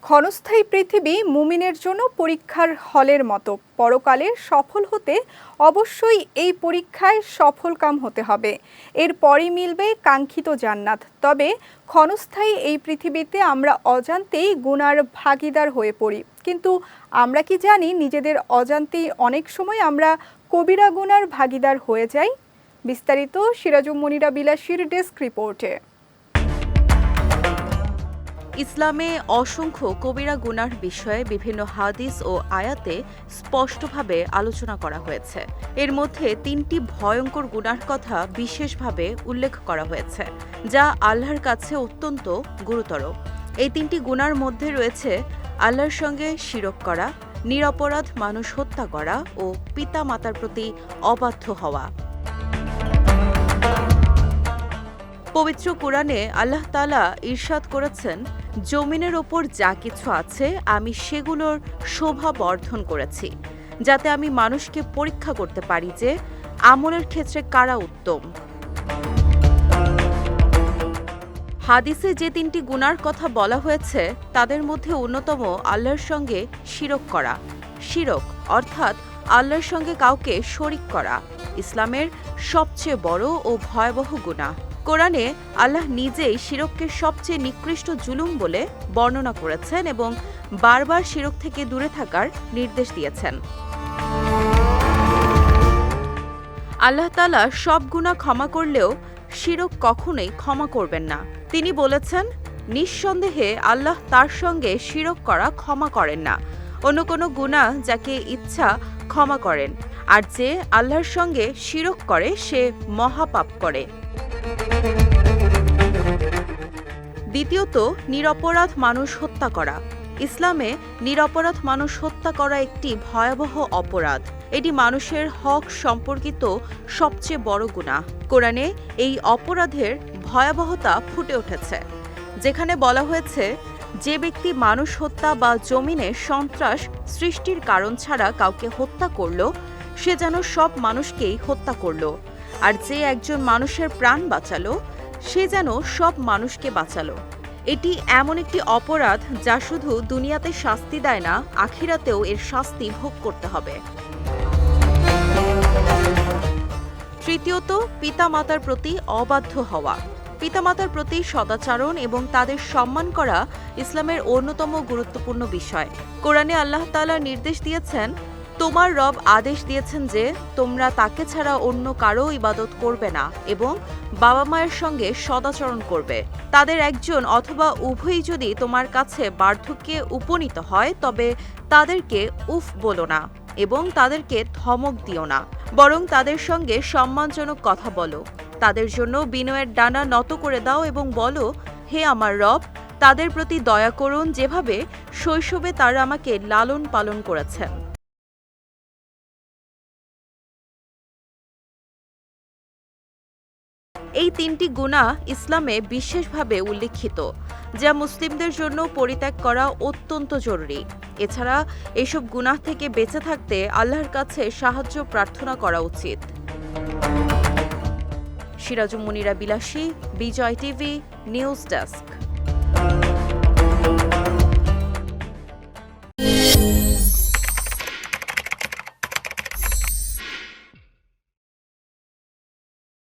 ক্ষণস্থায়ী পৃথিবী মুমিনের জন্য পরীক্ষার হলের মতো। পরকালে সফল হতে অবশ্যই এই পরীক্ষায় সফলকাম হতে হবে। এরপরই মিলবে কাঙ্ক্ষিত জান্নাত। তবে ক্ষণস্থায়ী এই পৃথিবীতে আমরা অজান্তেই গুনার ভাগীদার হয়ে পড়ি। কিন্তু আমরা কি জানি নিজেদের অজান্তেই অনেক সময় আমরা কবিরা গুনার ভাগীদার হয়ে যাই? বিস্তারিত সিরাজুম মুনিরা বিলাসীর ডেস্ক রিপোর্টে। ইসলামে অসংখ্য কবিরা গুনার বিষয়ে বিভিন্ন হাদিস ও আয়াতে স্পষ্টভাবে আলোচনা করা হয়েছে। এর মধ্যে 3টি ভয়ঙ্কর গুনার কথা বিশেষভাবে উল্লেখ করা হয়েছে, যা আল্লাহর কাছে অত্যন্ত গুরুতর। এই 3টি গুনার মধ্যে রয়েছে আল্লাহর সঙ্গে শিরক করা, নিরপরাধ মানুষ হত্যা করা ও পিতা মাতার প্রতি অবাধ্য হওয়া। পবিত্র কোরআনে আল্লাহ তাআলা ইরশাদ করেছেন, জমিনের ওপর যা কিছু আছে আমি সেগুলোর শোভা বর্ধন করেছি, যাতে আমি মানুষকে পরীক্ষা করতে পারি যে আমলের ক্ষেত্রে কারা উত্তম। হাদিসে যে 3টি গুনার কথা বলা হয়েছে তাদের মধ্যে অন্যতম আল্লাহর সঙ্গে শিরক করা। শিরক অর্থাৎ আল্লাহর সঙ্গে কাউকে শরিক করা ইসলামের সবচেয়ে বড় ও ভয়াবহ গুনাহ। কোরআনে আল্লাহ নিজেই শিরককে সবচেয়ে নিকৃষ্ট জুলুম বলে বর্ণনা করেছেন এবং বারবার শিরক থেকে দূরে থাকার নির্দেশ দিয়েছেন। আল্লাহ তাআলা সব গুনাহ ক্ষমা করলেও শিরক কখনোই ক্ষমা করবেন না। তিনি বলেছেন, নিঃসন্দেহে আল্লাহ তার সঙ্গে শিরক করা ক্ষমা করেন না। অন্য কোনো গুনাহ যাকে ইচ্ছা ক্ষমা করেন, আর যে আল্লাহর সঙ্গে শিরক করে সে মহাপাপ করে। দ্বিতীয়ত, নিরপরাধ মানুষ হত্যা করা। ইসলামে নিরপরাধ মানুষ হত্যা করা একটি ভয়াবহ অপরাধ। এটি মানুষের হক সম্পর্কিত সবচেয়ে বড় গুনাহ। কোরআনে এই অপরাধের ভয়াবহতা ফুটে উঠেছে, যেখানে বলা হয়েছে, যে ব্যক্তি মানুষ হত্যা বা জমিনে সন্ত্রাস সৃষ্টির কারণ ছাড়া কাউকে হত্যা করল, সে যেন সব মানুষকেই হত্যা করল। আর যে একজন মানুষের প্রাণ বাঁচালো, সে যেন সব মানুষকে বাঁচালো। এটি এমন একটি অপরাধ যা শুধু দুনিয়াতে শাস্তি দেয় না, আখিরাতেও এর শাস্তি ভোগ করতে হবে। তৃতীয়ত, পিতামাতার প্রতি অবাধ্য হওয়া। পিতামাতার প্রতি সদাচরণ এবং তাদের সম্মান করা ইসলামের অন্যতম গুরুত্বপূর্ণ বিষয়। কোরআনে আল্লাহ তাআলা নির্দেশ দিয়েছেন, তোমার রব আদেশ দিয়েছেন যে তোমরা তাকে ছাড়া অন্য কারো ইবাদত করবে না এবং বাবা মায়ের সঙ্গে সদাচরণ করবে। তাদের একজন অথবা উভয়ই যদি তোমার কাছে বার্ধক্যে উপনীত হয়, তবে তাদেরকে উফ বলো না এবং তাদেরকে ধমক দিও না, বরং তাদের সঙ্গে সম্মানজনক কথা বলো। তাদের জন্য বিনয়ের ডানা নত করে দাও এবং বলো, হে আমার রব, তাদের প্রতি দয়া করুন যেভাবে শৈশবে তারা আমাকে লালন পালন করেছেন। এই 3টি গুনাহ ইসলামে বিশেষভাবে উল্লিখিত, যা মুসলিমদের জন্য পরিত্যাগ করা অত্যন্ত জরুরি। এছাড়া এসব গুনাহ থেকে বেঁচে থাকতে আল্লাহর কাছে সাহায্য প্রার্থনা করা উচিত। সিরাজুম মুনিরা বিলাসী, বিজয় টিভি, নিউজ ডেস্ক।